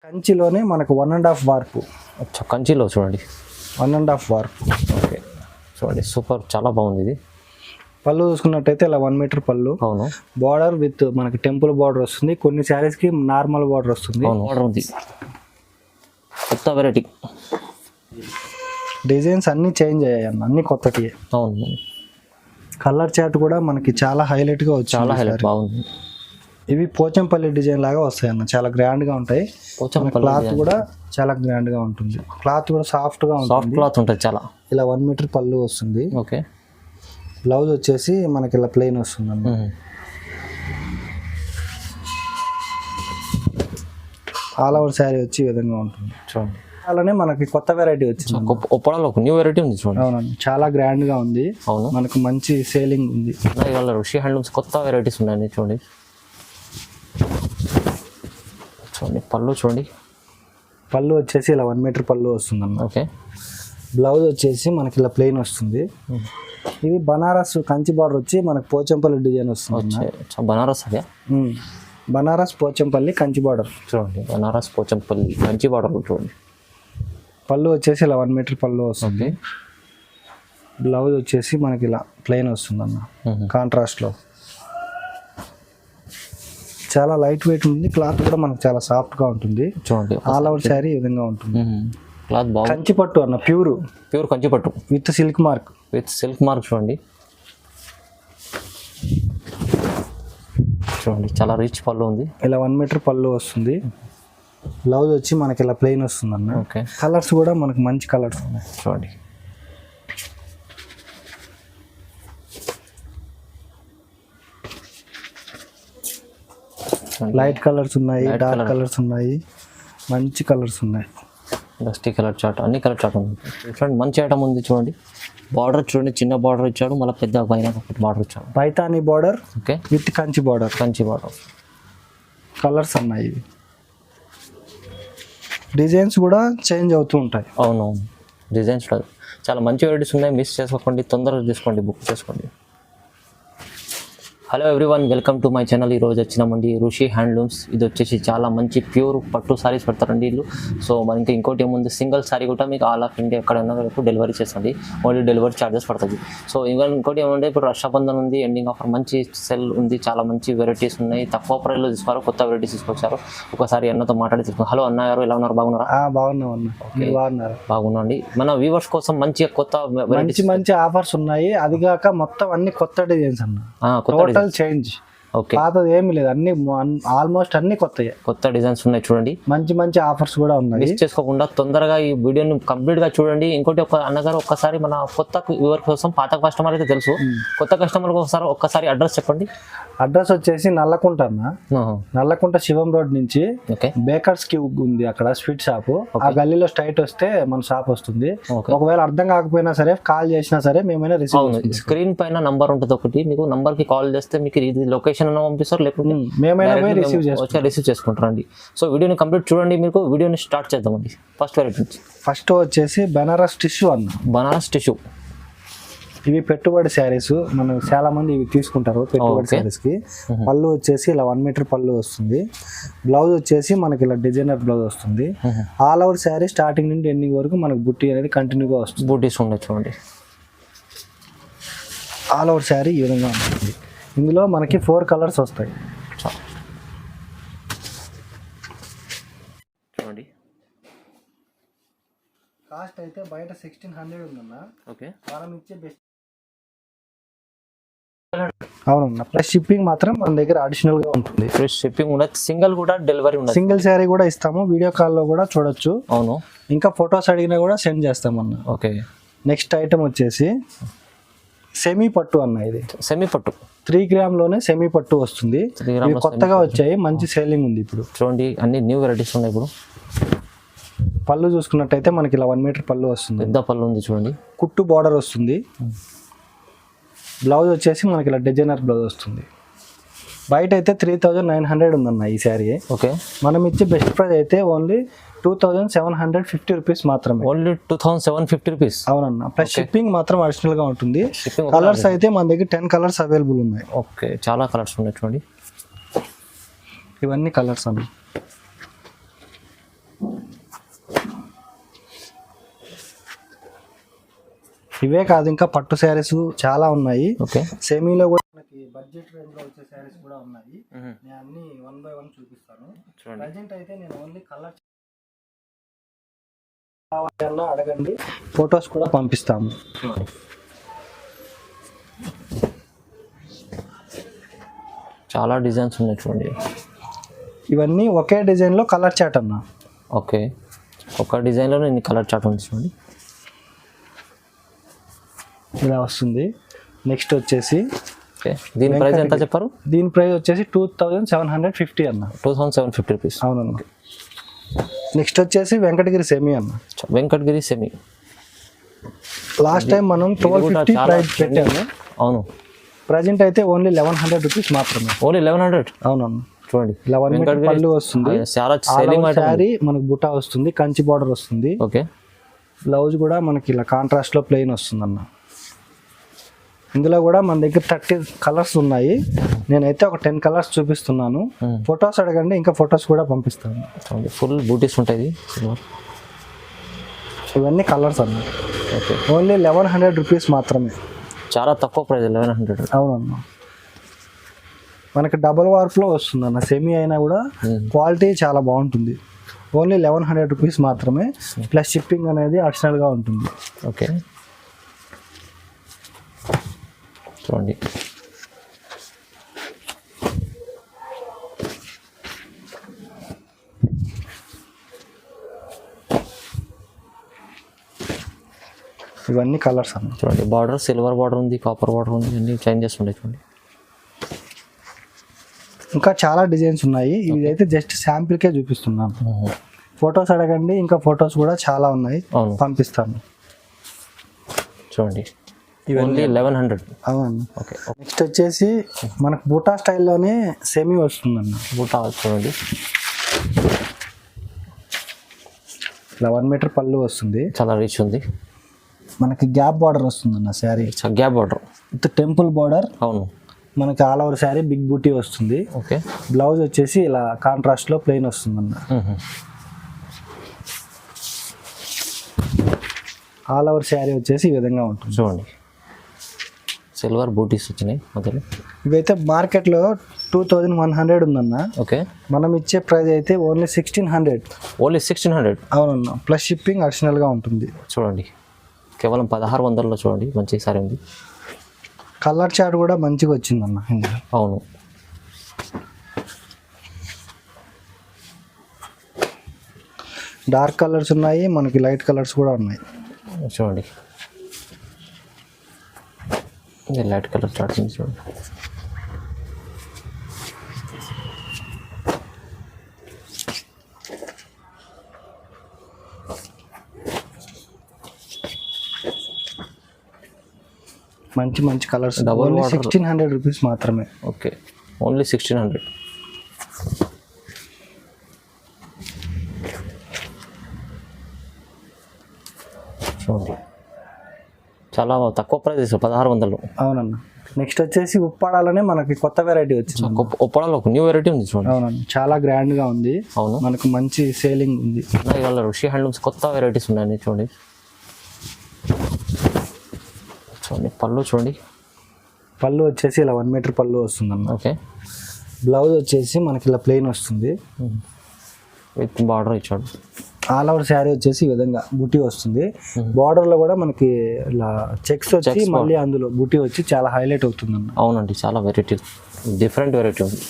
కంచిలోనే మనకు 1.5 వార్పు. అచ్చా కంచిలో చూడండి 1.5 వార్పు. ఓకే చూడండి సూపర్ చాలా బాగుంది ఇది. పళ్ళు చూసుకున్నట్టయితే ఇలా 1 మీటర్ పళ్ళు. అవును బార్డర్ విత్ మనకి టెంపుల్ బార్డర్ వస్తుంది. కొన్ని శారీస్ కి నార్మల్ బార్డర్ వస్తుంది. అవును ఆర్డర్ ఉంది. కొత్త వెరైటీ డిజైన్స్ అన్ని చేంజ్ అయ్యాయి అన్న, అన్ని కొత్తటియే. అవును కలర్ చార్ట్ కూడా మనకి చాలా హైలైట్ గా వచ్చింది. చాలా హైలైట్ బాగుంది. ఇవి పోచంపల్లి డిజైన్ లాగా వస్తాయి అన్న, చాలా గ్రాండ్ గా ఉంటాయి. క్లాత్ కూడా చాలా గ్రాండ్ గా ఉంటుంది. క్లాత్ కూడా సాఫ్ట్ గా ఉంటుంది. సాఫ్ట్ క్లాత్ ఉంటుంది చాలా. ఇలా 1 మీటర్ పళ్ళు వస్తుంది. ఓకే బ్లౌజ్ వచ్చేసి మనకి ఇలా ప్లెయిన్ వస్తుంది అన్న. ఆల్ ఓవర్ శారీ వచ్చి ఈ విధంగా ఉంటుంది. చూడండి అలానే మనకి కొత్త వెరైటీ వచ్చింది. ఒప్పడాలో ఒక న్యూ వెరైటీ ఉంది చూడండి. అవునండి చాలా గ్రాండ్ గా ఉంది. అవును మనకు మంచి సేలింగ్ ఉంది. ఇవాళ ఋషి హ్యాండ్లూమ్స్ కొత్త వెరైటీస్ ఉన్నాయండి చూడండి. చూడండి పళ్ళు చూడండి. పళ్ళు వచ్చేసి ఇలా 1 మీటర్ పళ్ళు వస్తుంది అన్న. ఓకే బ్లౌజ్ వచ్చేసి మనకి ఇలా ప్లెయిన్ వస్తుంది. ఇది బనారస్ కంచి బార్డర్ వచ్చి మనకి పోచంపల్లి డిజైన్ వస్తుంది. బనారస్ అదే బనారస్ పోచంపల్లి కంచి బార్డర్ చూడండి. బనారస్ పోచంపల్లి కంచి బార్డర్ చూడండి. పళ్ళు వచ్చేసి ఇలా 1 మీటర్ పళ్ళు వస్తుంది. బ్లౌజ్ వచ్చేసి మనకి ఇలా ప్లెయిన్ వస్తుంది అన్న, కాంట్రాస్ట్ లో. చాలా లైట్ వెయిట్ ఉంది. క్లాత్ కూడా మనకు చాలా సాఫ్ట్ గా ఉంటుంది. చూడండి ఆల్ ఓవర్ శారీ ఈ విధంగా ఉంటుంది. క్లాత్ బాగుంది. కంచి పట్టు అన్న, ప్యూర్ కంచి పట్టు విత్ సిల్క్ మార్క్. చూడండి. చూడండి చాలా రిచ్ పళ్ళు ఉంది. ఇలా 1 మీటర్ పళ్ళు వస్తుంది. బ్లౌజ్ వచ్చి మనకి ఇలా ప్లెయిన్ వస్తుంది అన్న. ఓకే కలర్స్ కూడా మనకి మంచి కలర్స్ ఉన్నాయి. చూడండి లైట్ కలర్స్ ఉన్నాయి, డార్క్ కలర్స్ ఉన్నాయి, మంచి కలర్స్ ఉన్నాయి. డస్టీ కలర్ చాట్ అన్ని కలర్ చాట్ ఉంది. చూడండి మంచి ఐటమ్ ఉంది చూడండి. బార్డర్ చూడండి, చిన్న బార్డర్ ఇచ్చాడు, మళ్ళీ పెద్ద పైన బార్డర్ ఇచ్చాడు. Paithani border okay with Kanchi border. Kanchi border colours ఉన్నాయి. ఇవి డిజైన్స్ కూడా చేంజ్ అవుతూ ఉంటాయి. అవునవును డిజైన్స్ చాలా మంచి వెరైటీస్ ఉన్నాయి. మిస్ చేసుకోకండి, తొందరగా తీసుకోండి, బుక్ చేసుకోండి. Hello everyone, welcome to my channel. ఈరోజు వచ్చినామండి ఋషి హ్యాండ్లూమ్స్. ఇది వచ్చేసి చాలా మంచి ప్యూర్ పట్టు సారీస్ పెడతారండి వీళ్ళు. సో మనకి ఇంకోటి ఏముంది, సింగిల్ సారీ కూడా మీకు ఆల్ ఆఫ్ ఇండియా ఎక్కడైనా వరకు డెలివరీ చేస్తుంది. ఓన్లీ డెలివరీ ఛార్జెస్ పడుతుంది. సో ఇంకోటి ఏమంటే ఇప్పుడు రక్షాబంధన్ ఉంది, ఎండింగ్ ఆఫర్ మంచి సెల్ ఉంది, చాలా మంచి వెరైటీస్ ఉన్నాయి. తక్కువ ప్రైస్లో తీసుకోవాలి, కొత్త వెరైటీస్ తీసుకొచ్చారు. ఒకసారి అన్నతో మాట్లాడి తీసుకున్నాం. హలో అన్న గారు, ఎలా ఉన్నారు? బాగున్నారా? బాగున్నాం అన్న. బాగున్నాండి. మన వ్యూవర్స్ కోసం మంచి కొత్త మంచి ఆఫర్స్ ఉన్నాయి. అది కాక మొత్తం అన్ని కొత్త డిజైన్స్ అన్న, చేంజ్. ఓకే పాతది ఏమి లేదు, అన్ని ఆల్మోస్ట్ అన్ని కొత్త డిజైన్స్ ఉన్నాయి చూడండి. మంచి ఆఫర్స్ కూడా ఉన్నాయి. మిస్ చేసుకోకుండా తొందరగా ఈ వీడియోని కంప్లీట్ గా చూడండి. ఇంకోటి అన్నగారు ఒక్కసారి మన కొత్త వ్యూవర్ కోసం, పాత కస్టమర్ అయితే తెలుసు, కొత్త కస్టమర్ ఒక్కసారి అడ్రస్ చెప్పండి. అడ్రస్ వచ్చేసి నల్లకుంట అన్న. నల్లకుంట శివం రోడ్ నుంచి బేకర్స్ కి ఉంది, అక్కడ స్వీట్ షాప్. ఆ గల్లీలో స్ట్రైట్ వస్తే మన షాప్ వస్తుంది. ఒకవేళ అర్థం కాకపోయినా సరే కాల్ చేసినా సరే మేమైనా రిసీవ్. స్క్రీన్ పైన నంబర్ ఉంటుంది ఒకటి, మీకు నంబర్ కి కాల్ చేస్తే మీకు ఇది లొకేషన్ పంపిస్తారు, లేకపోతే మేమైనా రిసీవ్ చేసుకుంటారండి. సో వీడియోని కంప్లీట్ చూడండి. మీకు వీడియోని స్టార్ట్ చేద్దామండి. ఫస్ట్ వెరైటీ నుంచి. ఫస్ట్ వచ్చేసి బనారస్ టిష్యూ అన్న. బనారస్ టిష్యూ ఇవి పెట్టుబడి శారీస్. మనం చాలా మంది ఇవి తీసుకుంటారు పెట్టుబడి శారీస్ కి. పళ్ళు వచ్చేసి ఇలా 1 మీటర్ పళ్ళు వస్తుంది. బ్లౌజ్ వచ్చేసి మనకి ఇలా డిజైనర్ బ్లౌజ్ వస్తుంది. ఆల్ ఓవర్ శారీ స్టార్టింగ్ నుండి ఎండింగ్ వరకు మనకు బుట్టి అనేది కంటిన్యూగా వస్తుంది. బూటీస్ ఉన్నాయి చూడండి. ఆల్ ఓవర్ శారీ ఈ విధంగా ఉంటుంది. ఇందులో మనకి 4 కలర్స్ వస్తాయి. చూడండి. కాస్ట్ అయితే బయట 1600 ఉందన్న. ఓకే మనం ఇచ్చే బెస్ట్. అవునన్నా, ప్లస్ షిప్పింగ్ మాత్రం మన దగ్గర అడిషనల్ గా ఉంటుంది. ఫ్రీ షిప్పింగ్ ఉన్నది. సింగిల్ కూడా డెలివరీ ఉన్నది. సింగిల్ శారీ కూడా ఇస్తాము, వీడియో కాల్లో కూడా చూడొచ్చు. అవును, ఇంకా ఫొటోస్ అడిగినా కూడా సెండ్ చేస్తామన్న. ఓకే నెక్స్ట్ ఐటమ్ వచ్చేసి సెమీ పట్టు అన్న. ఇది సెమీ పట్టు 3 గ్రామ్లోనే సెమీ పట్టు వస్తుంది. కొత్తగా వచ్చాయి, మంచి సేలింగ్ ఉంది ఇప్పుడు. చూడండి అన్ని న్యూ వెరైటీస్ ఉన్నాయి ఇప్పుడు. పళ్ళు చూసుకున్నట్టయితే మనకి ఇలా 1 మీటర్ పళ్ళు వస్తుంది. పెద్ద పళ్ళు ఉంది చూడండి. కుట్టు బార్డర్ వస్తుంది. బ్లౌజ్ వచ్చేసి మనకి ఇలా డిజైనర్ బ్లౌజ్ వస్తుంది. బయట అయితే 3900 ఉందన్న ఈ శారీ. ఓకే మనం ఇచ్చే బెస్ట్ ప్రైస్ అయితే ఓన్లీ 2750 రూపీస్ మాత్రమే. Only 2750 rupees. అవునన్న, ప్లస్ షిప్పింగ్ మాత్రం అడిషనల్ గా ఉంటుంది. కలర్స్ అయితే మన దగ్గర 10 కలర్స్ అవైలబుల్ ఉన్నాయి. ఓకే చాలా కలర్స్ ఉన్నాయి చూడండి. ఇవన్నీ కలర్స్ అన్న. ఇవే కాదు, ఇంకా పట్టు శారీస్ చాలా ఉన్నాయి. ఓకే. సెమీలో కూడా మనకి బడ్జెట్ రేంజ్ లో వచ్చే శారీస్ కూడా ఉన్నాయి. నేను అన్ని 1 by 1 చూపిస్తాను. ప్రజెంట్ అయితే నేను ఓన్లీ కలర్ కావాలన్నా అడగండి, ఫొటోస్ కూడా పంపిస్తాము. చాలా డిజైన్స్ ఉన్నాయి చూడండి. ఇవన్నీ ఒకే డిజైన్ లో కలర్ చాట్ అన్న. ఓకే, ఒక డిజైన్లో ఇన్ని కలర్ చార్ట్ ఉంది చూడండి. ఇలా వస్తుంది. నెక్స్ట్ వచ్చేసి ఓకే, దీని ప్రైస్ ఎంత చెప్పారు? దీని ప్రైస్ వచ్చేసి 2750 అన్న. 2750 రూపీస్. అవునన్న. నెక్స్ట్ వచ్చేసి వెంకటగిరి సెమీ అన్న. వెంకటగిరి సెమీ. లాస్ట్ టైం మనం 1250 ప్రైస్ పెట్టాము. అవును. ప్రజెంట్ అయితే ఓన్లీ 1100 రూపీస్ మాత్రమే. ఓన్లీ 1100. అవునన్న. చూడండి, 11 మీటర్ పళ్ళు వస్తుంది. శారీ మనకు బుటా వస్తుంది, కంచి బార్డర్ వస్తుంది. ఓకే. బ్లౌజ్ కూడా మనకి ఇలా కాంట్రాస్ట్ లో ప్లెయిన్ వస్తుంది అన్న. ఇందులో కూడా మన దగ్గర 30 కలర్స్ ఉన్నాయి. నేనైతే ఒక 10 కలర్స్ చూపిస్తున్నాను. ఫొటోస్ అడగండి, ఇంకా ఫొటోస్ కూడా పంపిస్తాను. ఫుల్ బూటీస్ ఉంటాయి. ఇవన్నీ కలర్స్ అన్న. ఓకే. ఓన్లీ 1100 రూపీస్ మాత్రమే. చాలా తక్కువ ప్రైస్, 1100. అవునన్న. మనకి డబుల్ వార్ప్ లో వస్తుంది అన్న. సెమీ అయినా కూడా క్వాలిటీ చాలా బాగుంటుంది. ఓన్లీ 1100 రూపీస్ మాత్రమే, ప్లస్ షిప్పింగ్ అనేది అడిషనల్ గా ఉంటుంది. ఓకే. చూడండి, ఇవన్నీ కలర్స్ అన్న. చూడండి, బార్డర్ సిల్వర్ బార్డర్ ఉంది, కాపర్ బార్డర్ ఉంది, అన్ని చేంజెస్ ఉన్నాయి చూడండి. ఇంకా చాలా డిజైన్స్ ఉన్నాయి. ఇదైతే జస్ట్ శాంపిల్కే చూపిస్తున్నాను. ఫొటోస్ అడగండి, ఇంకా ఫొటోస్ కూడా చాలా ఉన్నాయి, పంపిస్తాను. చూడండి, ఓన్లీ 1100. అవును. ఓకే. నెక్స్ట్ వచ్చేసి మనకు బూటా స్టైల్లోనే సెమీ వస్తుందన్న. బూటా చూడండి, ఇలా 1 మీటర్ పళ్ళు వస్తుంది. చాలా రిచ్ ఉంది. మనకి గ్యాప్ బార్డర్ వస్తుందన్న sari. Gap border with temple border. అవును. మనకి ఆల్ ఓవర్ శారీ బిగ్ బూటీ వస్తుంది. ఓకే. బ్లౌజ్ వచ్చేసి ఇలా కాంట్రాస్ట్ లో ప్లెయిన్ వస్తుందన్న. ఆల్ ఓవర్ శారీ వచ్చేసి ఈ విధంగా ఉంటుంది. చూడండి, సిల్వర్ బూటీస్ వచ్చినాయి మొదలు. ఇవైతే మార్కెట్లో 2100 ఉందన్న. ఓకే. మనం ఇచ్చే ప్రైస్ అయితే ఓన్లీ 1600. ఓన్లీ 1600. అవునన్న, ప్లస్ షిప్పింగ్ అడిషనల్ గా ఉంటుంది. చూడండి, కేవలం 1600లో చూడండి, మంచి సారీ ఉంది. కలర్ చార్ట్ కూడా మంచిగా వచ్చిందన్న ఇందులో. అవును. డార్క్ కలర్స్ ఉన్నాయి, మనకి లైట్ కలర్స్ కూడా ఉన్నాయి. చూడండి, లైట్ కలర్ చార్ట్ ఉంది చూడండి. మంచి మంచి కలర్స్. ఓన్లీ 1600 రూపీస్ మాత్రమే. Okay, only 1600. చూడండి, చాలా తక్కువ ప్రైస్, 1600. అవునన్న. నెక్స్ట్ వచ్చేసి ఉప్పాడాలనే మనకి కొత్త వెరైటీ వచ్చింది. ఉప్పాడాలో ఒక న్యూ వెరైటీ ఉంది చూడండి. అవునన్న, చాలా గ్రాండ్ గా ఉంది. అవును, మనకు మంచి సేలింగ్ ఉంది. ఇవాళ ఋషి హ్యాండ్లూమ్స్ కొత్త వెరైటీస్ ఉన్నాయి చూడండి. చూడండి, పళ్ళు చూడండి. పళ్ళు వచ్చేసి ఇలా 1 మీటర్ పళ్ళు వస్తుందన్న. ఓకే. బ్లౌజ్ వచ్చేసి మనకి ఇలా ప్లెయిన్ వస్తుంది, విత్ బార్డర్ ఇచ్చాడు. ఆల్ ఓవర్ శారీ వచ్చేసి ఈ విధంగా బుటీ వస్తుంది. బార్డర్ లో కూడా మనకి ఇలా చెక్స్ వచ్చి మళ్ళీ అందులో బుటీ వచ్చి చాలా హైలైట్ అవుతుంది అన్న. అవునండి, చాలా వెరైటీ, డిఫరెంట్ వెరైటీ ఉంది.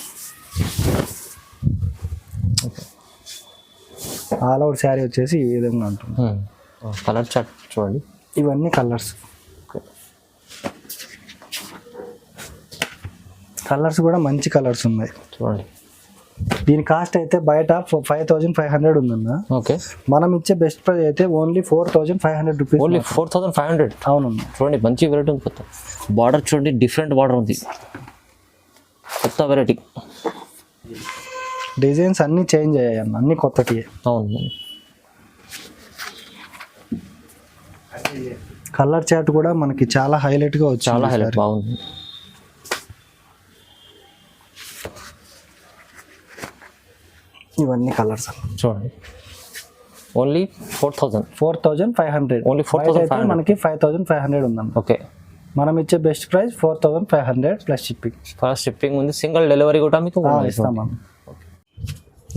ఆల్ ఓవర్ శారీ వచ్చేసి ఈ విధంగా ఉంటుంది. కలర్ చార్ట్ చూడండి. ఇవన్నీ కలర్స్. కలర్స్ కూడా మంచి కలర్స్ ఉన్నాయి చూడండి. దీని కాస్ట్ అయితే బయట 5500 ఉందన్న. ఓకే. మనం ఇచ్చే బెస్ట్ ప్రైస్ అయితే ఓన్లీ 4500 రూపీస్. ఓన్లీ 4500. అవునన్న. చూడండి, మంచి వెరైటీ ఉంది. కొత్త బార్డర్ చూడండి, డిఫరెంట్ బార్డర్ ఉంది, కొత్త వెరైటీ. డిజైన్స్ అన్నీ చేంజ్ అయ్యాయి అన్న, అన్ని కొత్తటి. అవును. కలర్ చార్ట్ కూడా మనకి చాలా హైలైట్ గా వచ్చింది. చాలా హైలైట్, బాగుంది. ఇవన్నీ కలర్స్ చూడండి, ఓన్లీ 4000. 4500. ఓన్లీ 4500. మనకి 5500 ఉందన్న. ఓకే, మనం ఇచ్చే best price 4500 plus shipping. First shipping ఉంది, సింగిల్ డెలివరీ కూడా మీకు ఇస్తామన్న.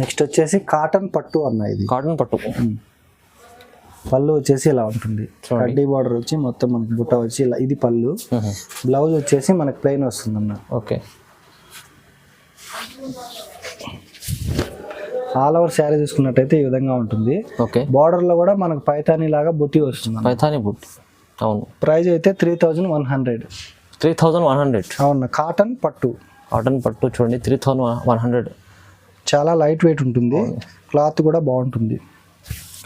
నెక్స్ట్ వచ్చేసి కాటన్ పట్టు అన్న. ఇది కాటన్ పట్టు. పళ్ళు వచ్చేసి ఇలా ఉంటుంది, కడ్డీ బార్డర్ వచ్చి మొత్తం మనకి బుట్ట వచ్చి ఇలా, ఇది పళ్ళు. బ్లౌజ్ వచ్చేసి మనకి ప్లెయిన్ వస్తుంది అన్న. ఓకే, ఆల్ ఓవర్ శారీ చూసుకున్నట్టయితే ఈ విధంగా ఉంటుంది. ఓకే, బార్డర్ లో కూడా మనకు పైతానీ లాగా బుట్టి వస్తుంది. పైతానీ బుట్టి. అవును. ప్రైస్ అయితే 3100. 3100. అవును, కాటన్ పట్టు. కాటన్ పట్టు చూడండి 3100. చాలా లైట్ వెయిట్ ఉంటుంది, క్లాత్ కూడా బాగుంటుంది.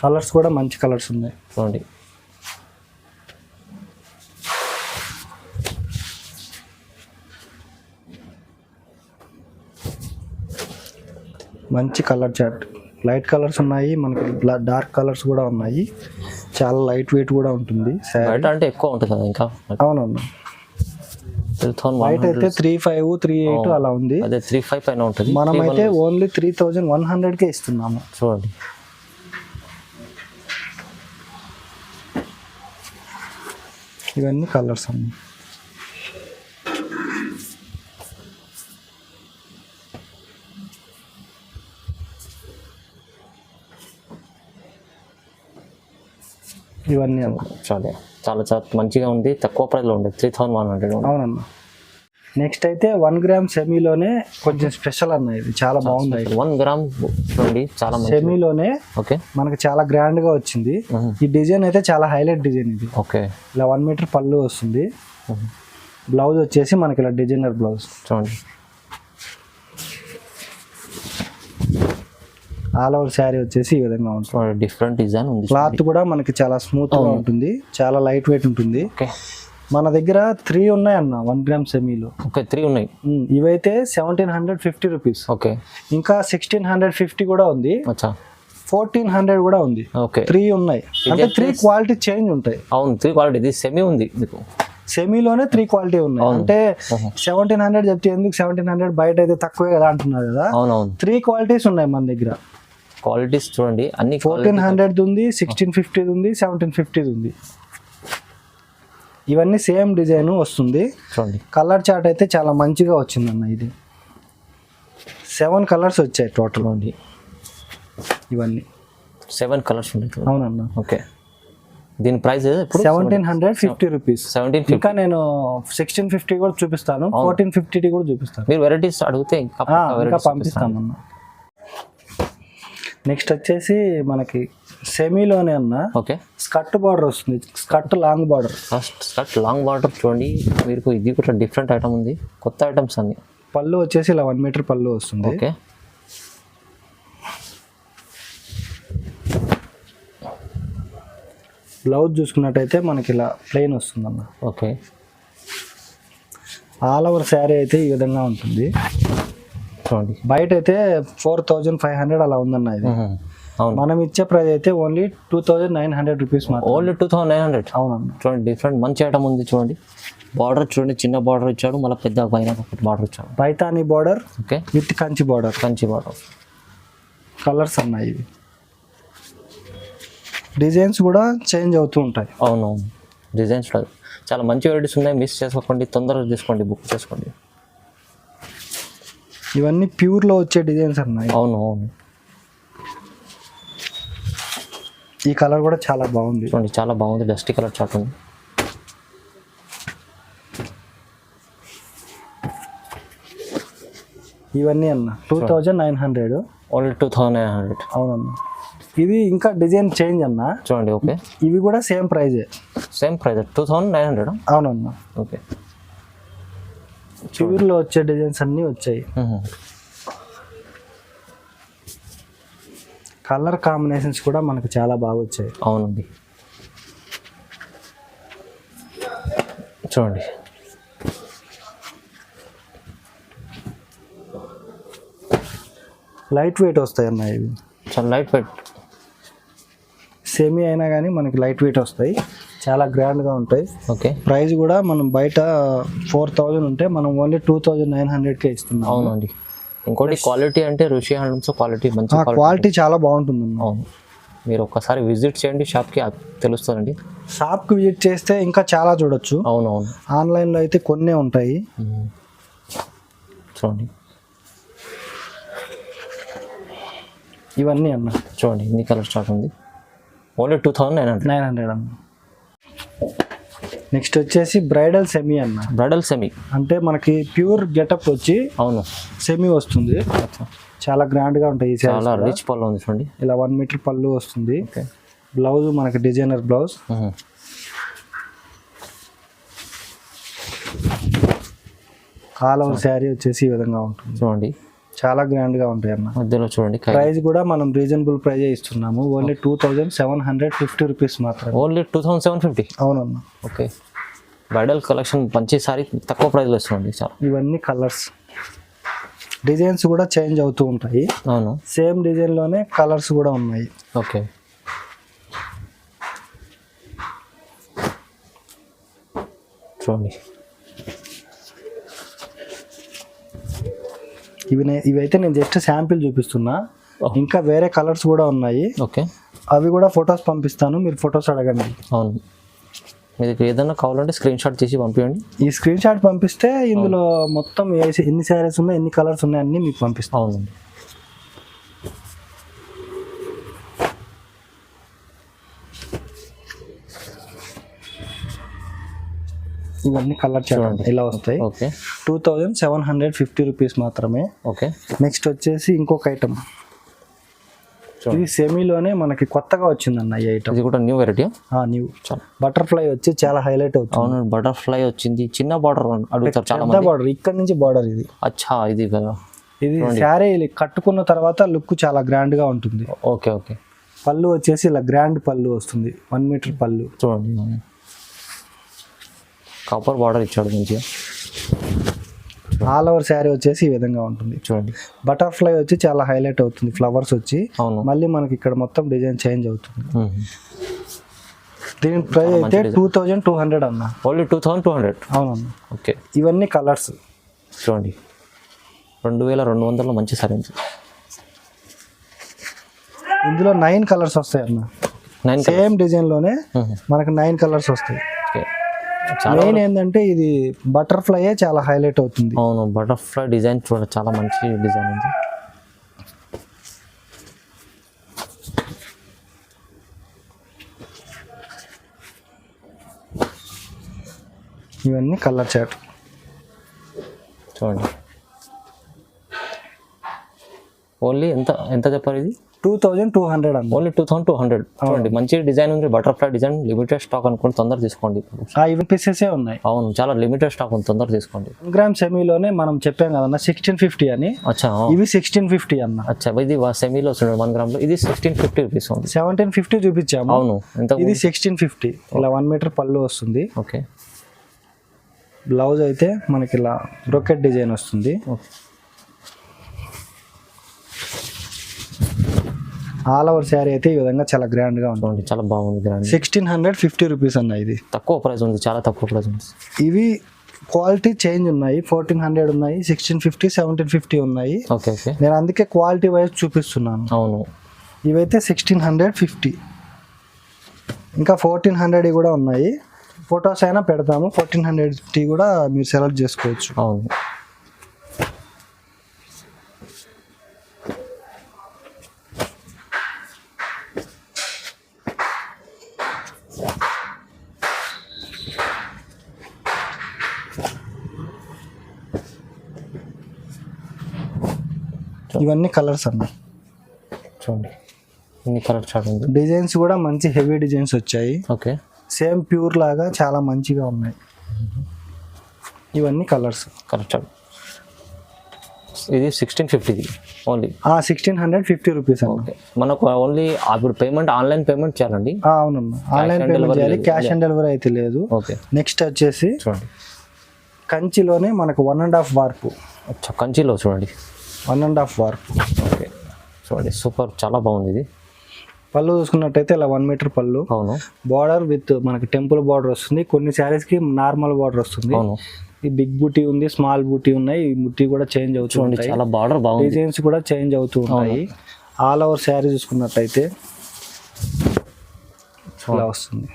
కలర్స్ కూడా మంచి కలర్స్ ఉన్నాయి చూడండి. మంచి కలర్ చార్ట్, లైట్ కలర్స్ ఉన్నాయి, మనకి డార్క్ కలర్స్ కూడా ఉన్నాయి. చాలా లైట్ వెయిట్ కూడా ఉంటుంది. బయట అంటే ఎక్కువ ఉంటుంది కదా ఇంకా. అవునవును, బయట అయితే 3500, 3800 అలా ఉంది. అదే 35 పైన ఉంటుంది. మనమైతే ఓన్లీ 3100కే ఇస్తున్నాము. చూడండి, ఇవన్నీ కలర్స్ అన్నీ. ఇవన్నీ చాలా చాలా చాలా మంచిగా ఉంది, తక్కువ ప్రైస్లో ఉంది. 3100. అవునన్నా. నెక్స్ట్ అయితే 1 గ్రామ్ సెమీలోనే కొంచెం స్పెషల్ అన్న. ఇది చాలా బాగుంది. 1 గ్రామ్ చూడండి, చాలా సెమీలోనే. ఓకే, మనకి చాలా గ్రాండ్ గా వచ్చింది. ఈ డిజైన్ అయితే చాలా హైలైట్ డిజైన్ ఇది. ఓకే, ఇలా 1 మీటర్ పళ్ళు వస్తుంది. బ్లౌజ్ వచ్చేసి మనకి ఇలా డిజైనర్ బ్లౌజ్ చూడండి. ఆల్ ఓవర్ శారీ వచ్చేసి ఈ విధంగా ఉంటుంది. డిఫరెంట్ డిజైన్ ఉంది. క్లాత్ కూడా మనకి చాలా స్మూత్ గా ఉంటుంది, చాలా లైట్ వెయిట్ ఉంటుంది. ఓకే, మన దగ్గర 3 ఉన్నాయి అన్న 1 గ్రామ్ సెమీలో. ఓకే, 3 ఉన్నాయి. ఇవైతే 1750 రూపీస్. ఓకే, ఇంకా 1650 కూడా ఉంది. అచ్చా, 1400 కూడా ఉంది. ఓకే, 3 ఉన్నాయి. అంటే 3 క్వాలిటీ చేంజ్ ఉంటాయి. అవును, 3 క్వాలిటీ. ఇది సెమీ ఉంది మీకు. సెమీలోనే 3 క్వాలిటీ ఉన్నాయి. అంటే 1700 చెప్తే ఎందుకు 1700, బయట అయితే తక్కువే కదా అంటున్నారు కదా. అవునవును, 3 క్వాలిటీస్ ఉన్నాయి మన దగ్గర. క్వాలిటీస్ చూడండి అన్ని. 1400 ఉంది, 1650 ఉంది, 1750 ఉంది. ఇవన్నీ సేమ్ డిజైన్ వస్తుంది. చూడండి, కలర్ చార్ట్ అయితే చాలా మంచిగా వచ్చిందన్న. ఇది 7 కలర్స్ వచ్చాయి టోటల్ అండి. ఇవన్నీ 7 కలర్స్ ఉంటాయి. అవునన్న. ఓకే, దీని ప్రైస్ 1750 రూపీస్. 1750. ఇంకా నేను 1650 కూడా చూపిస్తాను, 1450 కూడా చూపిస్తాను. మీరు వెరైటీస్ అడిగితే ఇంకా పంపిస్తామన్న. నెక్స్ట్ వచ్చేసి మనకి సెమీలోనే అన్న. ఓకే, స్కర్ట్ బార్డర్ వస్తుంది, skirt long border. Skirt long border చూడండి మీకు. ఇది కూడా డిఫరెంట్ ఐటమ్ ఉంది, కొత్త ఐటమ్స్ అన్ని. పళ్ళు వచ్చేసి ఇలా 1 మీటర్ పళ్ళు వస్తుంది. ఓకే, బ్లౌజ్ చూసుకున్నట్టయితే మనకి ఇలా ప్లెయిన్ వస్తుంది అన్న. ఓకే, ఆల్ ఓవర్ శారీ అయితే ఈ విధంగా ఉంటుంది. చూడండి, బయట అయితే 4500 అలా ఉందన్న. ఇది అవును, మనం ఇచ్చే ప్రైస్ అయితే ఓన్లీ 2900 రూపీస్. ఓన్లీ 2900. అవునన్న. చూడండి, డిఫరెంట్ మంచి ఐటమ్ ఉంది. చూడండి, బార్డర్ చూడండి, చిన్న బార్డర్ ఇచ్చాడు, మళ్ళీ పెద్ద పైన ఒకటి బార్డర్ ఇచ్చాడు. Paithani border okay, with Kanchi border. Kanchi border. Colours అన్నాయి. ఇవి డిజైన్స్ కూడా చేంజ్ అవుతూ ఉంటాయి. అవునవును, డిజైన్స్ చాలా మంచి వెరైటీస్ ఉన్నాయి. మిస్ చేసుకోండి, తొందరగా తీసుకోండి, బుక్ చేసుకోండి. ఇవన్నీ ప్యూర్లో వచ్చే డిజైన్స్ అన్నాయి. అవును అవును, ఈ కలర్ కూడా చాలా బాగుంది. చూడండి, చాలా బాగుంది. డస్టీ కలర్ చాట్ ఉంది. ఇవన్నీ అన్న 2900. ఓన్లీ 2900. అవునన్న. ఇది ఇంకా డిజైన్ చేంజ్ అన్న. చూడండి, ఓకే, ఇవి కూడా సేమ్ ప్రైజే. Same price 2900. అవునన్న. ఓకే, ప్యూర్లో వచ్చే డిజైన్స్ అన్నీ వచ్చాయి. కలర్ కాంబినేషన్స్ కూడా మనకు చాలా బాగా వచ్చాయి. అవునండి, చూడండి, లైట్ వెయిట్ వస్తాయి అన్న. ఇవి చాలా లైట్ వెయిట్. సెమీ అయినా కానీ మనకి లైట్ వెయిట్ వస్తాయి, చాలా గ్రాండ్గా ఉంటాయి. ఓకే, ప్రైస్ కూడా మనం బయట 4000 ఉంటే మనం ఓన్లీ 2900కే ఇస్తున్నాం. అవునండి. ఇంకోటి క్వాలిటీ అంటే ఋషి హ్యాండ్లూమ్స్ క్వాలిటీ మంచి క్వాలిటీ చాలా బాగుంటుంది. అవును, మీరు ఒక్కసారి విజిట్ చేయండి షాప్కి, తెలుస్తుందండి. షాప్కి విజిట్ చేస్తే ఇంకా చాలా చూడొచ్చు. అవునవును. ఆన్లైన్లో అయితే కొన్నే ఉంటాయి. చూడండి ఇవన్నీ అన్న. చూడండి ఇన్ని కలర్ స్టాక్ ఉంది. ఓన్లీ 2900 అన్న. నెక్స్ట్ వచ్చేసి బ్రైడల్ సెమీ అన్న. బ్రైడల్ సెమీ అంటే మనకి ప్యూర్ గెటప్ వచ్చి అవును సెమీ వస్తుంది. చాలా గ్రాండ్గా ఉంటాయి ఈ చాలా రిచ్ పళ్ళు ఉంది చూడండి. ఇలా 1 మీటర్ పళ్ళు వస్తుంది. బ్లౌజ్ మనకి designer blouse. All over sari వచ్చేసి ఈ విధంగా ఉంటుంది చూడండి. చాలా గ్రాండ్గా ఉంటాయి అన్న. మధ్యలో చూడండి ప్రైస్ కూడా మనం రీజనబుల్ ప్రైజ్ ఇస్తున్నాము. ఓన్లీ 2750 రూపీస్ మాత్రం. ఓన్లీ 2750. అవునన్న. ఓకే. బ్రైడల్ కలెక్షన్ మంచి సారీ తక్కువ ప్రైస్లో ఇస్తుంది. చాలా ఇవన్నీ కలర్స్, డిజైన్స్ కూడా చేంజ్ అవుతూ ఉంటాయి. అవును. సేమ్ డిజైన్లోనే కలర్స్ కూడా ఉన్నాయి. ఓకే. చూడండి ఇవైతే నేను జస్ట్ శాంపిల్ చూపిస్తున్నా. ఇంకా వేరే కలర్స్ కూడా ఉన్నాయి. ఓకే. అవి కూడా ఫొటోస్ పంపిస్తాను, మీరు ఫొటోస్ అడగండి. అవును. మీకు ఏదైనా కావాలంటే స్క్రీన్ షాట్ చేసి పంపించండి. ఈ స్క్రీన్ షాట్ పంపిస్తే ఇందులో మొత్తం ఎన్ని శారీస్ ఉన్నాయి, ఎన్ని కలర్స్ ఉన్నాయి అన్నీ మీకు పంపిస్తాను. అవునండి. ఇవన్నీ కలర్ చూడండి ఇలా వస్తాయి. ఓకే. 2750 రూపీస్ మాత్రమే. ఓకే. నెక్స్ట్ వచ్చేసి ఇంకొక ఐటమ్. ఇది సెమీలోనే మనకి కొత్తగా వచ్చిందన్న ఈ ఐటమ్. ఇది కూడా న్యూ వెరైటీ. న్యూ బటర్ఫ్లై వచ్చి చాలా హైలైట్ అవుతుంది. అవును, బటర్ఫ్లై వచ్చింది. చిన్న బార్డర్ అడుగుతారు చాలా మంది. బార్డర్ ఇక్కడ నుంచి బార్డర్ ఇది. అచ్చా, ఇది ఇది శారీ కట్టుకున్న తర్వాత లుక్ చాలా గ్రాండ్ గా ఉంటుంది. ఓకే. ఓకే. పళ్ళు వచ్చేసి ఇలా గ్రాండ్ పళ్ళు వస్తుంది. 1 మీటర్ పళ్ళు చూడండి. కాపర్ బార్డర్ ఇచ్చాడు మంచిగా. ఆల్ ఓవర్ శారీ వచ్చేసి ఈ విధంగా ఉంటుంది చూడండి. బటర్ఫ్లై వచ్చి చాలా హైలైట్ అవుతుంది. ఫ్లవర్స్ వచ్చి అవును. మళ్ళీ మనకి ఇక్కడ మొత్తం డిజైన్ చేంజ్ అవుతుంది. దీని ప్రైస్ అయితే 2200 అన్న. ఓన్లీ 2200. అవునన్న. ఓకే. ఇవన్నీ కలర్స్ చూడండి. 2200లో మంచి సారీ. ఇందులో 9 కలర్స్ వస్తాయి అన్న. సేమ్ డిజైన్ లోనే మనకు 9 కలర్స్ వస్తాయి. మెయిన్ ఏంటంటే ఇది బటర్ఫ్లై చాలా హైలైట్ అవుతుంది. అవును, బటర్ఫ్లై డిజైన్ చూడండి, చాలా మంచి డిజైన్ ఉంది. ఇవన్నీ కలర్ చాట్ చూడండి. ఓన్లీ ఎంత చెప్పారు? ఇది 2200 అన్న. ఓన్లీ 2200. చూడండి, మంచి డిజైన్ ఉంది. బటర్ఫ్లై డిజైన్ లిమిటెడ్ స్టాక్ అనుకోండి, తొందర తీసుకోండి. ఇవి పీసెస్ ఉన్నాయి. అవును, చాలా లిమిటెడ్ స్టాక్ ఉంది, తొందర తీసుకోండి. 1 గ్రామ్ సెమీలోనే మనం చెప్పాం కదన్న 1650 అని. అచ్చా, ఇవి 1650 అన్న. అచ్చా, ఇది సెమీలో వస్తుంది 1 గ్రామ్ లో. ఇది 1650 రూపీస్ ఉంది. 1750 చూపించాము. అవును. ఇది 1650. ఇలా 1 మీటర్ పళ్ళు వస్తుంది. ఓకే. బ్లౌజ్ అయితే మనకి ఇలా బ్రోకెట్ డిజైన్ వస్తుంది. ఆల్ ఓవర్ శారీ అయితే ఈ విధంగా చాలా గ్రాండ్ గా ఉంటుంది. చాలా బాగుంది. గ్రాండ్ 1650 రూపీస్ అన్న. ఇది తక్కువ ప్రైస్ ఉంది, చాలా తక్కువ ప్రైస్ ఉంది. ఇవి క్వాలిటీ చేంజ్ ఉన్నాయి. 1400 ఉన్నాయి, 1650, 1750 ఉన్నాయి. ఓకే. ఓకే. నేను అందుకే క్వాలిటీ వైజ్ చూపిస్తున్నాను. అవును. ఇవైతే 1650. ఇంకా 1400 కూడా ఉన్నాయి. ఫొటోస్ అయినా పెడతాము. 1400 కూడా మీరు సెలెక్ట్ చేసుకోవచ్చు. అవును. ఇవన్నీ కలర్స్ అన్న. చూడండి, ఇన్ని కలర్ చార్ట్ ఉంది. డిజైన్స్ కూడా మంచి హెవీ డిజైన్స్ వచ్చాయి. ఓకే. సేమ్ ప్యూర్ లాగా చాలా మంచిగా ఉన్నాయి. ఇవన్నీ కలర్స్. Colour chart. ఇది 1650 ఓన్లీ. 1650 రూపీస్ అన్న. ఓకే. మనకు ఓన్లీ అప్పుడు పేమెంట్ ఆన్లైన్ పేమెంట్ చేయాలండి. అవునన్నా, ఆన్లైన్ పేమెంట్ చేయాలి. క్యాష్ ఆన్ డెలివరీ అయితే లేదు. ఓకే. నెక్స్ట్ వచ్చేసి చూడండి, కంచిలోనే మనకు 1.5 వార్పు. కంచిలో చూడండి, 1.5 వార్పు. ఓకే. చూడండి, సూపర్, చాలా బాగుంది. ఇది పళ్ళు చూసుకున్నట్టయితే ఇలా 1 మీటర్ పళ్ళు. అవును. బార్డర్ విత్ మనకి టెంపుల్ బార్డర్ వస్తుంది. కొన్ని శారీస్ కి నార్మల్ బార్డర్ వస్తుంది. అవును. ఈ బిగ్ బూటీ ఉంది, స్మాల్ బూటీ ఉన్నాయి. ఈ బూటీ కూడా చేంజ్ అవుతూ ఉంటాయి. చాలా బార్డర్ బాగుంది. డిజైన్స్ కూడా చేంజ్ అవుతూ ఉంటాయి. ఆల్ ఓవర్ శారీ చూసుకున్నట్టయితే ఇలా వస్తుంది,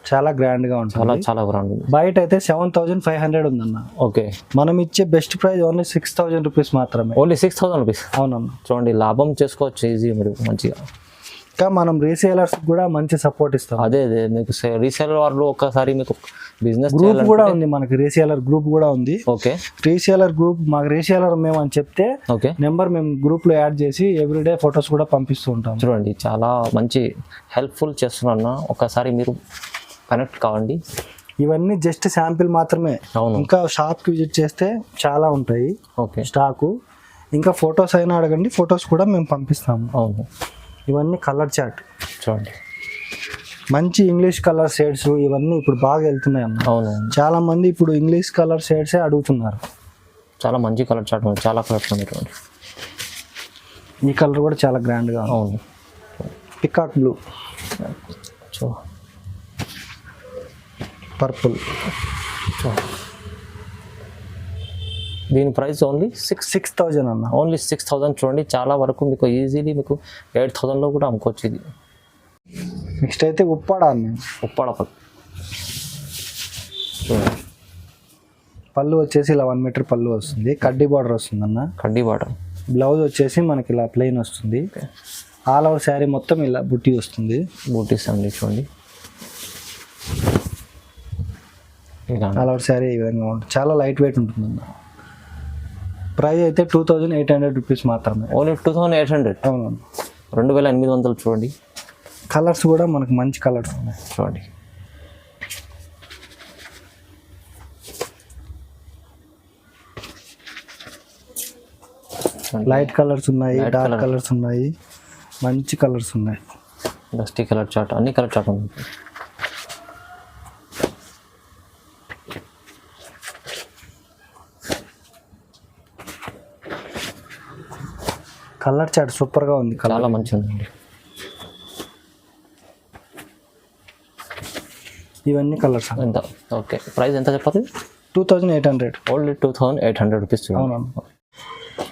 చాలా గ్రాండ్గా ఉంటుంది. చాలా చాలా బ్రాండ్ ఉంది. బయట అయితే 7,500 ఉందన్న. ఓకే, మనం ఇచ్చే బెస్ట్ ప్రైస్ ఓన్లీ 6,000 రూపీస్ మాత్రమే. Only 6,000 rupees. అవునన్న. చూడండి, లాభం చేసుకోవచ్చు ఈజీ మీరు మంచిగా. ఇంకా మనం రీసేలర్స్ కూడా మంచి సపోర్ట్ ఇస్తాం. అదే మీకు రీసేలర్ వాళ్ళు ఒకసారి మీకు బిజినెస్ గ్రూప్ కూడా ఉంది మనకి, రీసేలర్ గ్రూప్ కూడా ఉంది. ఓకే, రీసేలర్ గ్రూప్, మాకు రీసేలర్ మేము అని చెప్తే ఓకే, నెంబర్ మేము గ్రూప్ లో యాడ్ చేసి ఎవ్రీడే ఫొటోస్ కూడా పంపిస్తూ ఉంటాం. చూడండి చాలా మంచి హెల్ప్ఫుల్ చేస్తున్నా, ఒకసారి మీరు కనెక్ట్ కావండి. ఇవన్నీ జస్ట్ శాంపిల్ మాత్రమే. అవును, ఇంకా షాప్కి విజిట్ చేస్తే చాలా ఉంటాయి ఓకే స్టాకు. ఇంకా ఫొటోస్ అయినా అడగండి, ఫొటోస్ కూడా మేము పంపిస్తాము. అవును, ఇవన్నీ కలర్ చార్ట్, చూడండి మంచి ఇంగ్లీష్ కలర్ షేడ్స్ ఇవన్నీ ఇప్పుడు బాగా వెళ్తున్నాయి అన్న. అవును, చాలా మంది ఇప్పుడు ఇంగ్లీష్ కలర్ షేడ్సే అడుగుతున్నారు. చాలా మంచి కలర్ చార్ట్ ఉంది, చాలా కలర్స్ ఉంది. చూడండి, ఈ కలర్ కూడా చాలా గ్రాండ్గా. అవును, పికాక్ బ్లూ, చూ పర్పుల్. దీని ప్రైస్ ఓన్లీ 6,000 అన్న. ఓన్లీ 6,000. చూడండి, చాలా వరకు మీకు ఈజీలీ మీకు 8,000లో కూడా అమ్ముకోవచ్చు. ఇది నెక్స్ట్ అయితే ఉప్పాడ అన్న. ఉప్పాడ పట్టు. చూడండి, పళ్ళు వచ్చేసి ఇలా 1 మీటర్ పళ్ళు వస్తుంది, కడ్డీ బార్డర్ వస్తుంది అన్న. కడ్డీ బార్డర్. బ్లౌజ్ వచ్చేసి మనకి ఇలా ప్లెయిన్ వస్తుంది. ఆల్ ఓవర్ శారీ మొత్తం ఇలా బుట్టి వస్తుంది. బూటీస్ అండి, చూడండి ఆల్ ఓవర్ శారీ ఈ విధంగా ఉంటుంది, చాలా లైట్ వెయిట్ ఉంటుంది అన్న. ప్రైస్ అయితే 2,800 రూపీస్ మాత్రమే. ఓన్లీ 2,800. అవును, 2,800. చూడండి, కలర్స్ కూడా మనకు మంచి కలర్స్ ఉన్నాయి. చూడండి, లైట్ కలర్స్ ఉన్నాయి, డార్క్ కలర్స్ ఉన్నాయి, మంచి కలర్స్ ఉన్నాయి. డస్టీ కలర్ చార్ట్, అన్ని కలర్ చార్ట్ ఉంది. కలర్ చార్ట్ సూపర్గా ఉంది, చాలా మంచిగా ఉందండి. ఇవన్నీ కలర్స్. ఎంత? ఓకే, ప్రైస్ ఎంత చెప్పాలి? 2,800. Only 2,800 rupees. అవునవును.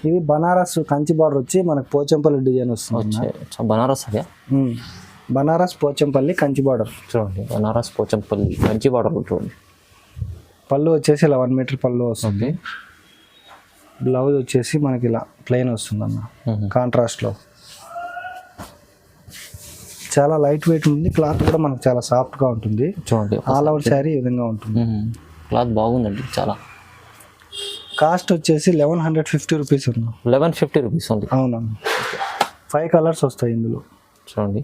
ఇవి బనారస్ కంచి బార్డర్ వచ్చి మనకు పోచంపల్లి డిజైన్ వస్తుంది. బనారస్ అదే, బనారస్ పోచంపల్లి కంచి బార్డర్. చూడండి, బనారస్ పోచంపల్లి కంచి బార్డర్. చూడండి, పళ్ళు వచ్చేసి ఇలా 1 మీటర్ పళ్ళు వస్తుంది. బ్లౌజ్ వచ్చేసి మనకి ఇలా ప్లెయిన్ వస్తుంది అన్న, కాంట్రాస్ట్లో. చాలా లైట్ వెయిట్ ఉంది, క్లాత్ కూడా మనకు చాలా సాఫ్ట్గా ఉంటుంది. చూడండి, ఆల్ ఓవర్ శారీ ఈ విధంగా ఉంటుంది. క్లాత్ బాగుందండి చాలా. కాస్ట్ వచ్చేసి 1,150 రూపీస్ ఉంది. 1,150 రూపీస్ ఉంది. అవునన్నా. 5 కలర్స్ వస్తాయి ఇందులో. చూడండి,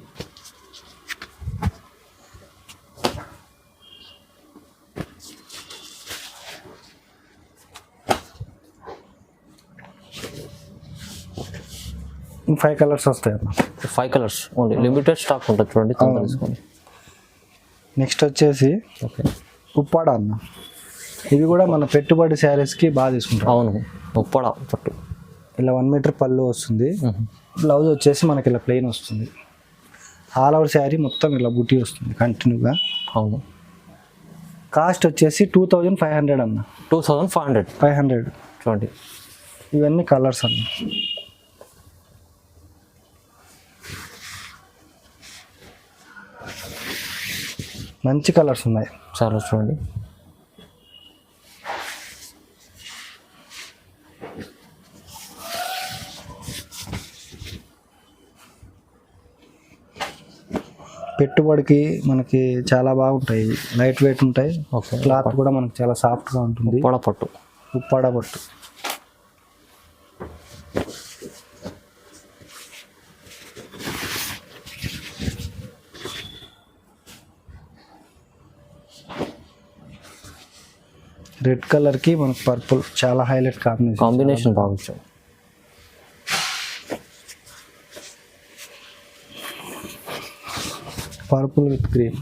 ఫైవ్ కలర్స్ వస్తాయి అన్న. 5 కలర్స్ ఓన్లీ, లిమిటెడ్ స్టాక్ ఉంటుంది. చూడండి, తొందరగా తీసుకోండి. నెక్స్ట్ వచ్చేసి ఓకే, ఉప్పాడ అన్న. ఇవి కూడా మన పెట్టుబడి శారీస్కి బాగా తీసుకుంటాం. అవును, ఉప్పాడ పట్టు. ఇలా 1 మీటర్ పళ్ళు వస్తుంది. బ్లౌజ్ వచ్చేసి మనకి ఇలా ప్లెయిన్ వస్తుంది. ఆల్ ఓవర్ శారీ మొత్తం ఇలా బుట్టి వస్తుంది కంటిన్యూగా. అవును, కాస్ట్ వచ్చేసి 2,500 అన్న. 2,500. చూడండి, ఇవన్నీ కలర్స్ అన్న. మంచి కలర్స్ ఉన్నాయి చాలా. చూడండి, పెట్టుబడికి మనకి చాలా బాగుంటాయి, లైట్ వెయిట్ ఉంటాయి. ఓకే, క్లాత్ కూడా మనకి చాలా సాఫ్ట్గా ఉంటుంది. ఉప్పాడ పట్టు. ఉప్పాడ పట్టు. రెడ్ కలర్కి మనకు పర్పుల్ చాలా హైలైట్ కాంబినేషన్ బాగుంది. పర్పుల్ విత్ గ్రీన్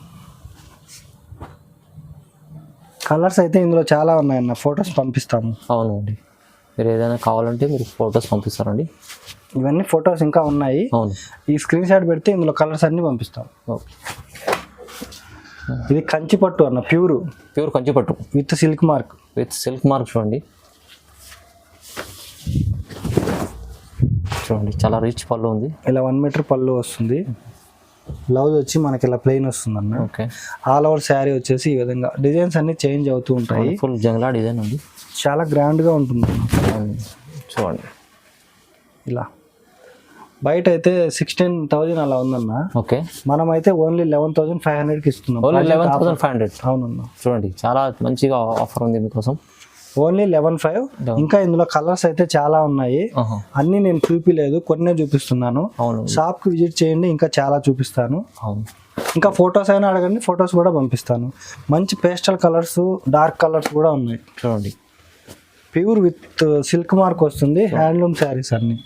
కలర్స్ అయితే ఇందులో చాలా ఉన్నాయన్న. ఫొటోస్ పంపిస్తాము. అవునండి, మీరు ఏదైనా కావాలంటే మీరు ఫొటోస్ పంపిస్తారండి. ఇవన్నీ ఫొటోస్ ఇంకా ఉన్నాయి. అవును, ఈ స్క్రీన్ షాట్ పెడితే ఇందులో కలర్స్ అన్నీ పంపిస్తాం. ఓకే, ఇది కంచి పట్టు అన్న, ప్యూర్ కంచి పట్టు విత్ సిల్క్ మార్క్. చూడండి, చూడండి చాలా రిచ్ పళ్ళు ఉంది. ఇలా 1 మీటర్ పళ్ళు వస్తుంది. బ్లౌజ్ వచ్చి మనకి ఇలా ప్లెయిన్ వస్తుంది అన్న. ఓకే, ఆల్ ఓవర్ శారీ వచ్చేసి ఈ విధంగా డిజైన్స్ అన్ని చేంజ్ అవుతూ ఉంటాయి. ఫుల్ జంగ్లా డిజైన్ ఉంది, చాలా గ్రాండ్గా ఉంటుంది చూడండి. ఇలా బయట అయితే 16,000 అలా ఉందన్న. ఓకే, మనం అయితే ఓన్లీ 11,500కి ఇస్తున్నాం. ఓన్లీ 11,500. అవునన్న, చూడండి చాలా మంచిగా ఆఫర్ ఉంది మీకోసం. ఓన్లీ 11,500. ఇంకా ఇందులో కలర్స్ అయితే చాలా ఉన్నాయి. అన్ని నేను చూపిలేదు, కొన్నే చూపిస్తున్నాను. అవును, షాప్కి విజిట్ చేయండి, ఇంకా చాలా చూపిస్తాను. అవును, ఇంకా ఫొటోస్ అయినా అడగండి, ఫొటోస్ కూడా పంపిస్తాను. మంచి పేస్టల్ కలర్స్, డార్క్ కలర్స్ కూడా ఉన్నాయి. చూడండి, ప్యూర్ విత్ సిల్క్ మార్క్ వస్తుంది. హ్యాండ్లూమ్ శారీస్ అన్ని.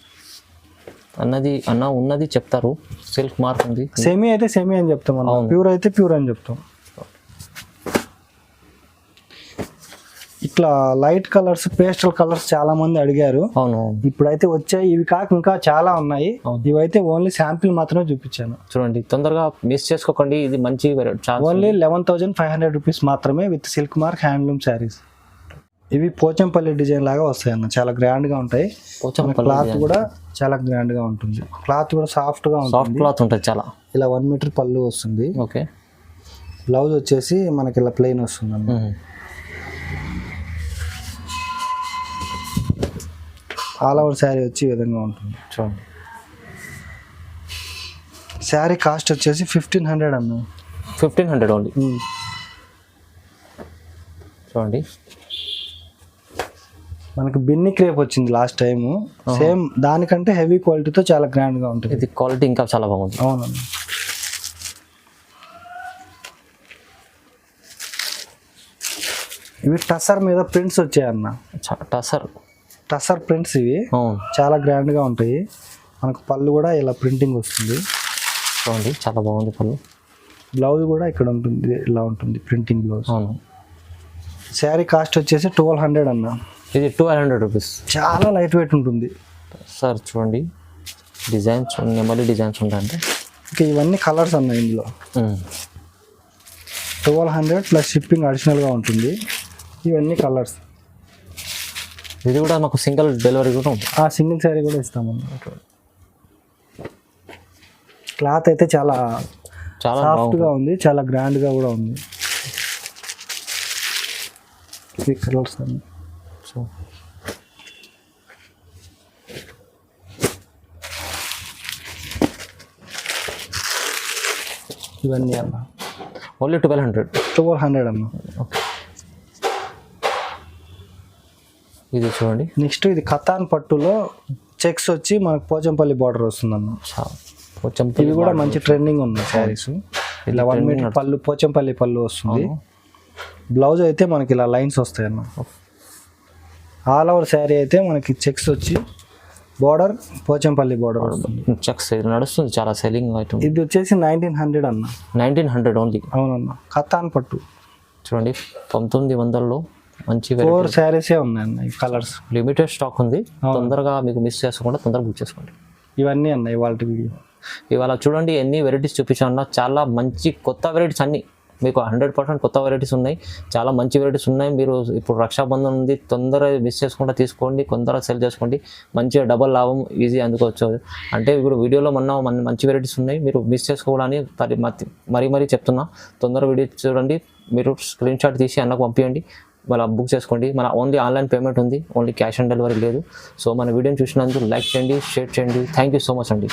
అన్న ఉన్నది చెప్తారు, సిల్క్ మార్క్ ఉంది. సెమీ అయితే సెమీ అని చెప్తాం అన్న, ప్యూర్ అయితే ప్యూర్ అని చెప్తాం. ఇట్లా లైట్ కలర్స్, పేస్టల్ కలర్స్ చాలా మంది అడిగారు. అవును, ఇప్పుడైతే వచ్చాయి. ఇవి కాక ఇంకా చాలా ఉన్నాయి. ఇవైతే ఓన్లీ శాంపిల్ మాత్రమే చూపించాను. చూడండి, తొందరగా మిస్ చేసుకోకండి. ఇది మంచి ఓన్లీ 11,500 రూపీస్ మాత్రమే with silk mark handloom saris. ఇవి పోచంపల్లి డిజైన్ లాగా వస్తాయి అన్న, చాలా గ్రాండ్ గా ఉంటాయి. క్లాత్ కూడా చాలా గ్రాండ్ గా ఉంటుంది. క్లాత్ కూడా సాఫ్ట్ గా ఉంటుంది. సాఫ్ట్ క్లాత్ ఉంటుంది చాలా. ఇలా 1 మీటర్ పళ్ళు వస్తుంది. ఓకే, బ్లౌజ్ వచ్చేసి మనకి ఇలా ప్లెయిన్ వస్తుంది అన్న. ఆల్ ఓవర్ శారీ వచ్చి ఈ విధంగా ఉంటుంది. చూడండి, శారీ కాస్ట్ వచ్చేసి 1,500 అన్న. 1,500 ఓన్లీ. చూడండి, మనకి బిన్ని క్రేప్ వచ్చింది లాస్ట్ టైం. సేమ్ దానికంటే హెవీ క్వాలిటీతో చాలా గ్రాండ్ గా ఉంటుంది. ఇది క్వాలిటీ ఇంకా చాలా బాగుంది. అవునన్న, ఇవి టసర్ మీద ప్రింట్స్ వచ్చాయన్న. టసర్ ప్రింట్స్ ఇవి చాలా గ్రాండ్ గా ఉంటాయి. మనకు పళ్ళు కూడా ఇలా ప్రింటింగ్ వస్తుంది. చూడండి, చాలా బాగుంది పళ్ళు. బ్లౌజ్ కూడా ఇక్కడ ఉంటుంది, ఇలా ఉంటుంది ప్రింటింగ్ బ్లౌజ్. అవును, శారీ కాస్ట్ వచ్చేసి 1,200 అన్న. ఇది 1,200 రూపీస్. చాలా లైట్ వెయిట్ ఉంటుంది సార్. చూడండి, డిజైన్స్ నెమలి డిజైన్స్ ఉంటాయంటే. ఇంకా ఇవన్నీ కలర్స్ అన్న. ఇందులో 1,200 ప్లస్ షిప్పింగ్ అడిషనల్గా ఉంటుంది. ఇవన్నీ కలర్స్. ఇది కూడా మాకు సింగిల్ డెలివరీ కూడా ఉంది. సింగిల్ శారీ కూడా ఇస్తామన్న. క్లాత్ అయితే చాలా చాలా సాఫ్ట్గా ఉంది, చాలా గ్రాండ్గా కూడా ఉంది. ఈ కలర్స్ అన్నీ. సో ఇవన్నీ అన్న ఓన్లీ 1,200 అన్న. ఓకే, ఇది చూడండి. నెక్స్ట్ ఇది కతాన్ పట్టులో చెక్స్ వచ్చి మనకు పోచంపల్లి బార్డర్ వస్తుందన్న. ఇవి కూడా మంచి ట్రెండింగ్ ఉన్నాయి శారీస్. ఇలా 1 మీటర్ పళ్ళు, పోచంపల్లి పళ్ళు వస్తుంది. బ్లౌజ్ అయితే మనకి ఇలా లైన్స్ వస్తాయి అన్న. ఆల్ ఓవర్ శారీ అయితే మనకి చెక్స్ వచ్చి బార్డర్ పోచంపల్లి బార్డర్ వస్తుంది. చెక్స్ నడుస్తుంది, చాలా సెల్లింగ్ ఐటమ్. ఇది వచ్చేసి 1,900 అన్న. 1,900 ఓన్లీ. అవునన్న, కతాన్ పట్టు. చూడండి, 1900లో మంచి 4 శారీసే ఉన్నాయన్న. ఈ కలర్స్ లిమిటెడ్ స్టాక్ ఉంది. తొందరగా మీకు మిస్ చేసుకోకుండా తొందరగా బుక్ చేసుకోండి. ఇవన్నీ అన్న ఇవాళ వీడియో. ఇవాళ చూడండి ఎన్ని వెరైటీస్ చూపించాను. చాలా మంచి కొత్త వెరైటీస్ అన్నీ మీకు 100% కొత్త వెరైటీస్ ఉన్నాయి. చాలా మంచి వెరైటీస్ ఉన్నాయి. మీరు ఇప్పుడు రక్షాబంధన్ ఉంది, తొందరగా మిస్ చేసుకుంటా తీసుకోండి, తొందరగా సెల్ చేసుకోండి. మంచిగా డబల్ లాభం ఈజీ అందుకోవచ్చు. అంటే ఇప్పుడు వీడియోలో మంచి వెరైటీస్ ఉన్నాయి, మీరు మిస్ చేసుకోవడానికి మరీ చెప్తున్నా. తొందరగా వీడియో చూడండి, మీరు స్క్రీన్ షాట్ తీసి అన్నకు పంపించండి, మళ్ళీ బుక్ చేసుకోండి. మన ఓన్లీ ఆన్లైన్ పేమెంట్ ఉంది, ఓన్లీ క్యాష్ ఆన్ డెలివరీ లేదు. సో మన వీడియోని చూసినందుకు లైక్ చేయండి, షేర్ చేయండి. థ్యాంక్ యూ సో మచ్ అండి.